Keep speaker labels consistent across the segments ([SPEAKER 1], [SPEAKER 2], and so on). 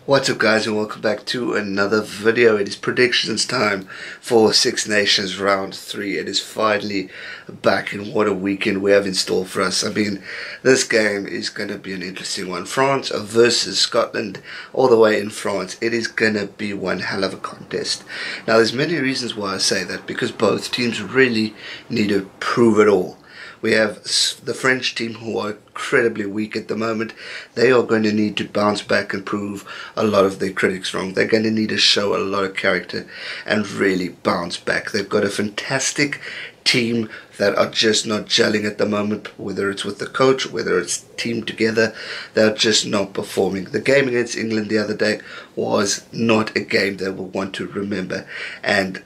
[SPEAKER 1] What's up guys, and welcome back to another video. It is predictions time for Six Nations round 3. It is finally back, and what a weekend we have in store for us. I mean, this game is going to be an interesting one. France versus Scotland, all the way in France. It is going to be one hell of a contest. Now there's many reasons why I say that, because both teams really need to prove it all. We have the French team, who are incredibly weak at the moment. They are going to need to bounce back and prove a lot of their critics wrong. They're going to need to show a lot of character and really bounce back. They've got a fantastic team that are just not gelling at the moment, whether it's with the coach, whether it's team together. They're just not performing. The game against England the other day was not a game they will want to remember, and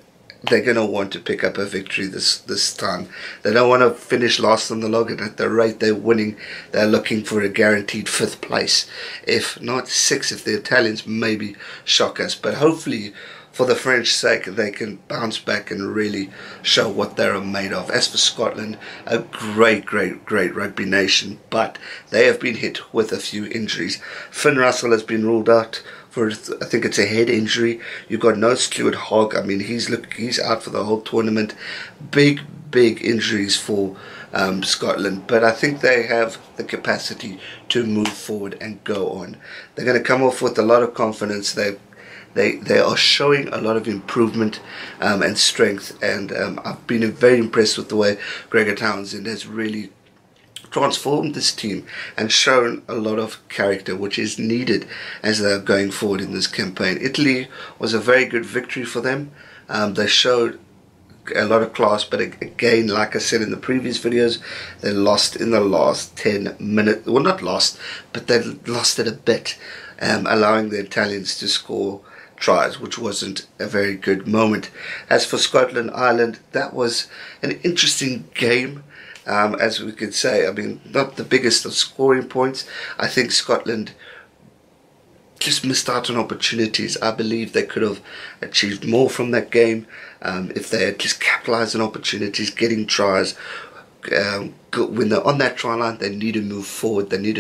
[SPEAKER 1] they're going to want to pick up a victory this time. They don't want to finish last on the log, and at the rate they're winning, they're looking for a guaranteed 5th place. If not 6th, if the Italians maybe shock us. But hopefully, for the French sake, they can bounce back and really show what they're made of. As for Scotland, a great rugby nation, but they have been hit with a few injuries. Finn Russell has been ruled out for, I think it's a head injury. You've got no Stuart Hogg. I mean, he's out for the whole tournament. Big injuries for Scotland, but I think they have the capacity to move forward and go on. They're going to come off with a lot of confidence. They are showing a lot of improvement and strength, and I've been very impressed with the way Gregor Townsend has really transformed this team and shown a lot of character, which is needed as they're going forward in this campaign. Italy was a very good victory for them. They showed a lot of class, but again, like I said in the previous videos, they lost in the last 10 minutes. Well, not lost, but they lost it a bit, allowing the Italians to score tries, which wasn't a very good moment. As for Scotland Ireland, that was an interesting game, as we could say. I mean, not the biggest of scoring points. I think Scotland just missed out on opportunities. I believe they could have achieved more from that game if they had just capitalised on opportunities, getting tries. When they're on that try line, they need to move forward. They need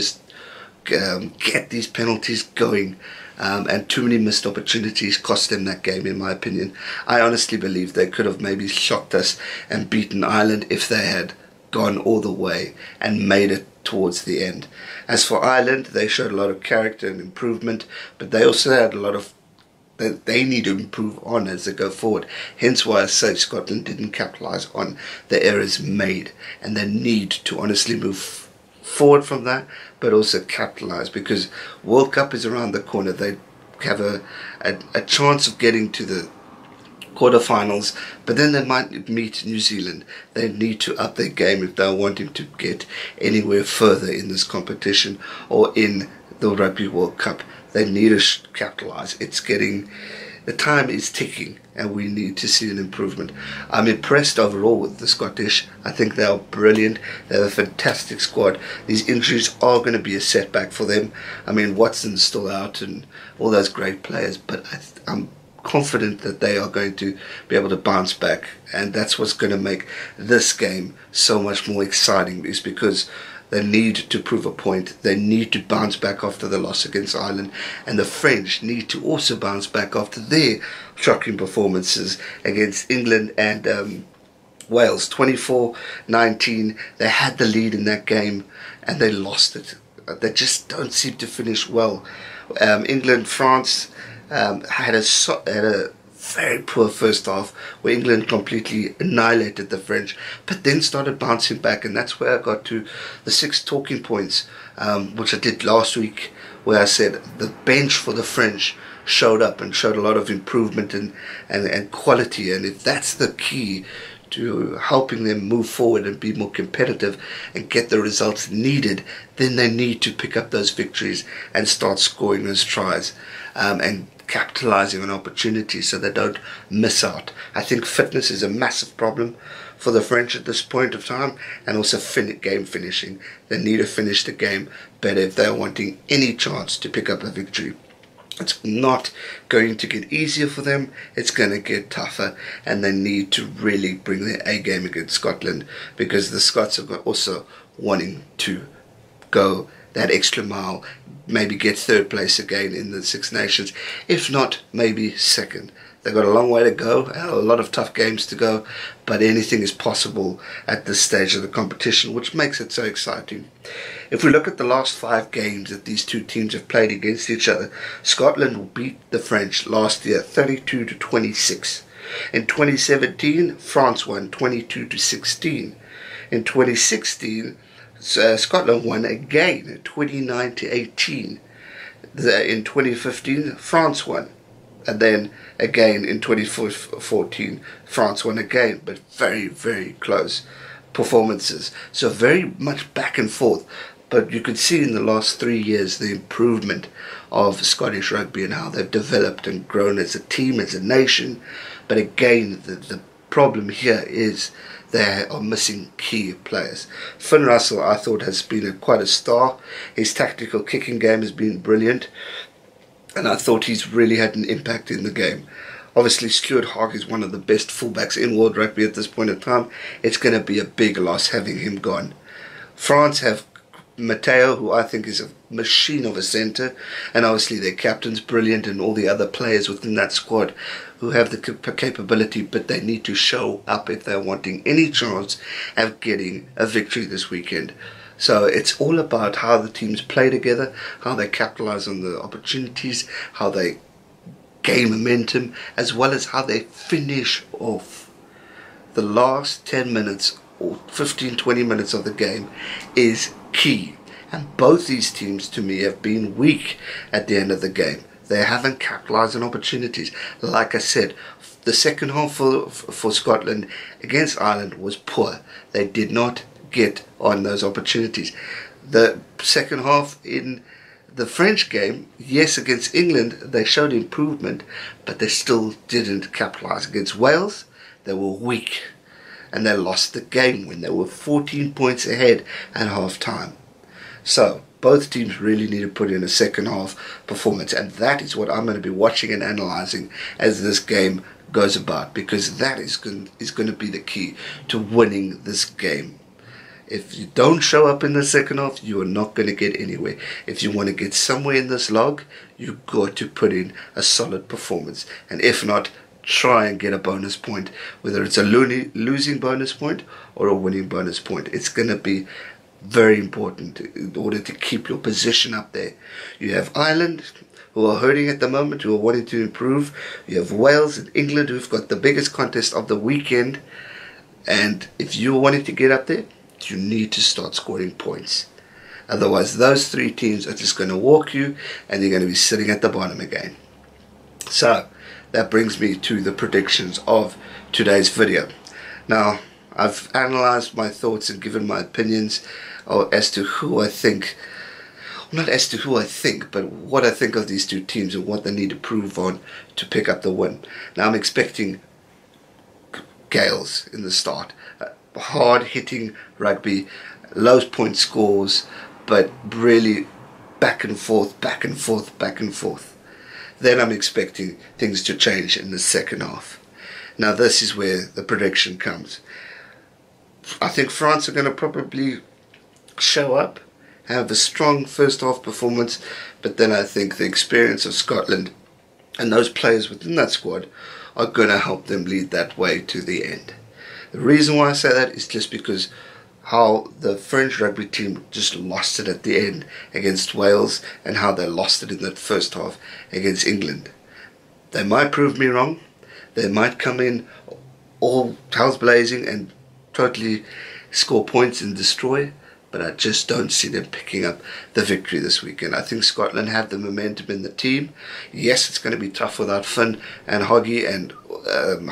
[SPEAKER 1] to get these penalties going, and too many missed opportunities cost them that game, in my opinion. I honestly believe they could have maybe shocked us and beaten Ireland if they had gone all the way and made it towards the end. As for Ireland, they showed a lot of character and improvement, but they also had a lot of they need to improve on as they go forward. Hence why I say Scotland didn't capitalise on the errors made, and they need to honestly move forward from that, but also capitalise, because World Cup is around the corner. They have a chance of getting to the quarterfinals, but then they might meet New Zealand. They need to up their game if they're wanting to get anywhere further in this competition or in the Rugby World Cup. They need to capitalise. The time is ticking, and we need to see an improvement. I'm impressed overall with the Scottish. I think they are brilliant. They have a fantastic squad. These injuries are going to be a setback for them. I mean, Watson's still out and all those great players, but I'm confident that they are going to be able to bounce back, and that's what's going to make this game so much more exciting, is because they need to prove a point. They need to bounce back after the loss against Ireland, and the French need to also bounce back after their shocking performances against England and Wales. 24-19, they had the lead in that game and they lost it. They just don't seem to finish well. England, France had a very poor first half, where England completely annihilated the French, but then started bouncing back, and that's where I got to the 6 talking points, which I did last week, where I said the bench for the French showed up and showed a lot of improvement and quality, and if that's the key to helping them move forward and be more competitive and get the results needed, then they need to pick up those victories and start scoring those tries, and capitalising on opportunities so they don't miss out. I think fitness is a massive problem for the French at this point of time, and also game finishing. They need to finish the game better if they're wanting any chance to pick up a victory. It's not going to get easier for them, it's going to get tougher, and they need to really bring their A game against Scotland, because the Scots are also wanting to go that extra mile, maybe get third place again in the Six Nations, if not maybe second. They've got a long way to go, a lot of tough games to go, but anything is possible at this stage of the competition, which makes it so exciting. If we look at the last 5 games that these two teams have played against each other, Scotland beat the French last year 32-26. In 2017, France won 22-16. In 2016, Scotland won again 29-18. In 2015, France won. And then again in 2014, France won again, but very, very close performances. So very much back and forth. But you could see in the last 3 years the improvement of Scottish rugby and how they've developed and grown as a team, as a nation. But again, the problem here is they are missing key players. Finn Russell, I thought, has been quite a star. His tactical kicking game has been brilliant, and I thought he's really had an impact in the game. Obviously, Stuart Hogg is one of the best fullbacks in world rugby at this point in time. It's going to be a big loss having him gone. France have Matteo, who I think is a machine of a centre, and obviously their captain's brilliant, and all the other players within that squad who have the capability, but they need to show up if they're wanting any chance of getting a victory this weekend. So it's all about how the teams play together, how they capitalize on the opportunities, how they gain momentum, as well as how they finish off. The last 10 minutes or 15-20 minutes of the game is key. And both these teams, to me, have been weak at the end of the game. They haven't capitalized on opportunities. Like I said, the second half for Scotland against Ireland was poor. They did not get on those opportunities. The second half in the French game, yes, against England, they showed improvement, but they still didn't capitalize. Against Wales, they were weak, and they lost the game when they were 14 points ahead at half time. So both teams really need to put in a second half performance, and that is what I'm going to be watching and analysing as this game goes about, because that is going to be the key to winning this game. If you don't show up in the second half, you are not going to get anywhere. If you want to get somewhere in this log, you've got to put in a solid performance, and if not, try and get a bonus point, whether it's a losing bonus point or a winning bonus point. It's going to be very important in order to keep your position up there. You have Ireland, who are hurting at the moment, who are wanting to improve. You have Wales and England, who've got the biggest contest of the weekend. And if you're wanting to get up there, you need to start scoring points. Otherwise, those 3 teams are just going to walk you, and you're going to be sitting at the bottom again. So that brings me to the predictions of today's video. Now, I've analysed my thoughts and given my opinions as to who I think, not as to who I think, but what I think of these two teams and what they need to prove on to pick up the win. Now, I'm expecting Gales in the start. Hard-hitting rugby, low point scores, but really back and forth, back and forth, back and forth. Then I'm expecting things to change in the second half. Now this is where the prediction comes. I think France are going to probably show up, have a strong first half performance, but then I think the experience of Scotland and those players within that squad are going to help them lead that way to the end. The reason why I say that is just because how the French rugby team just lost it at the end against Wales, and how they lost it in that first half against England. They might prove me wrong. They might come in all hell's blazing and totally score points and destroy, but I just don't see them picking up the victory this weekend. I think Scotland have the momentum in the team. Yes, it's going to be tough without Finn and Hoggy and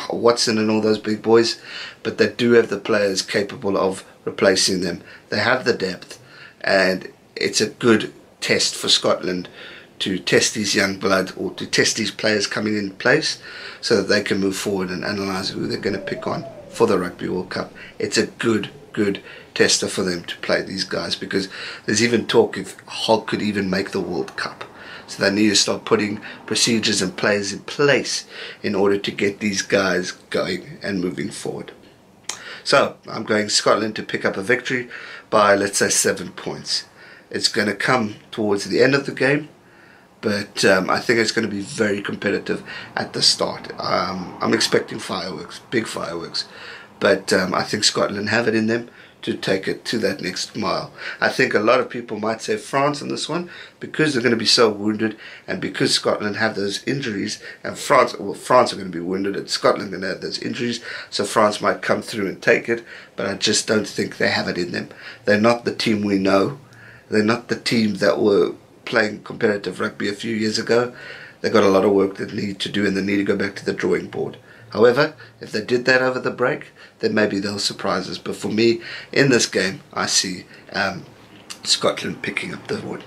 [SPEAKER 1] Watson and all those big boys, but they do have the players capable of replacing them. They have the depth, and it's a good test for Scotland to test these young blood, or to test these players coming in place, so that they can move forward and analyse who they're going to pick on for the Rugby World Cup. It's a good tester for them to play these guys, because there's even talk if Hogg could even make the World Cup. So they need to start putting procedures and players in place in order to get these guys going and moving forward. So I'm going Scotland to pick up a victory by, let's say, 7 points. it's going to come towards the end of the game. But I think it's going to be very competitive at the start. I'm expecting fireworks, big fireworks. But I think Scotland have it in them to take it to that next mile. I think a lot of people might say France on this one because they're going to be so wounded, and because Scotland have those injuries, and France are going to be wounded and Scotland are going to have those injuries, so France might come through and take it, but I just don't think they have it in them. They're not the team we know. They're not the team that were playing competitive rugby a few years ago. They've got a lot of work that they need to do, and they need to go back to the drawing board. However, if they did that over the break, then maybe they'll surprise us. But for me, in this game, I see Scotland picking up the win.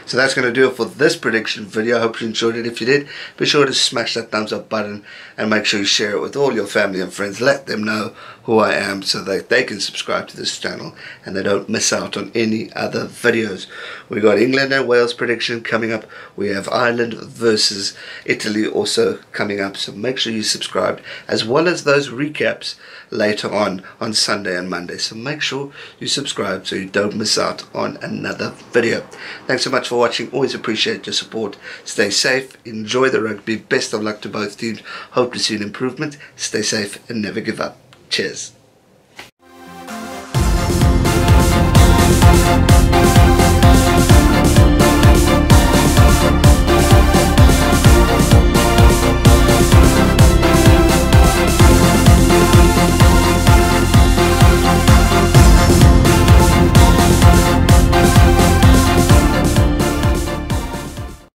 [SPEAKER 1] So that's going to do it for this prediction video. I hope you enjoyed it. If you did, be sure to smash that thumbs up button and make sure you share it with all your family and friends. Let them know who I am so that they can subscribe to this channel and they don't miss out on any other videos. We got England and Wales prediction coming up. We have Ireland versus Italy also coming up. So make sure you subscribe, as well as those recaps later on Sunday and Monday. So make sure you subscribe so you don't miss out on another video. Thanks so much for watching. Always appreciate your support. Stay safe, enjoy the rugby, best of luck to both teams. Hope to see an improvement. Stay safe and never give up. Cheers.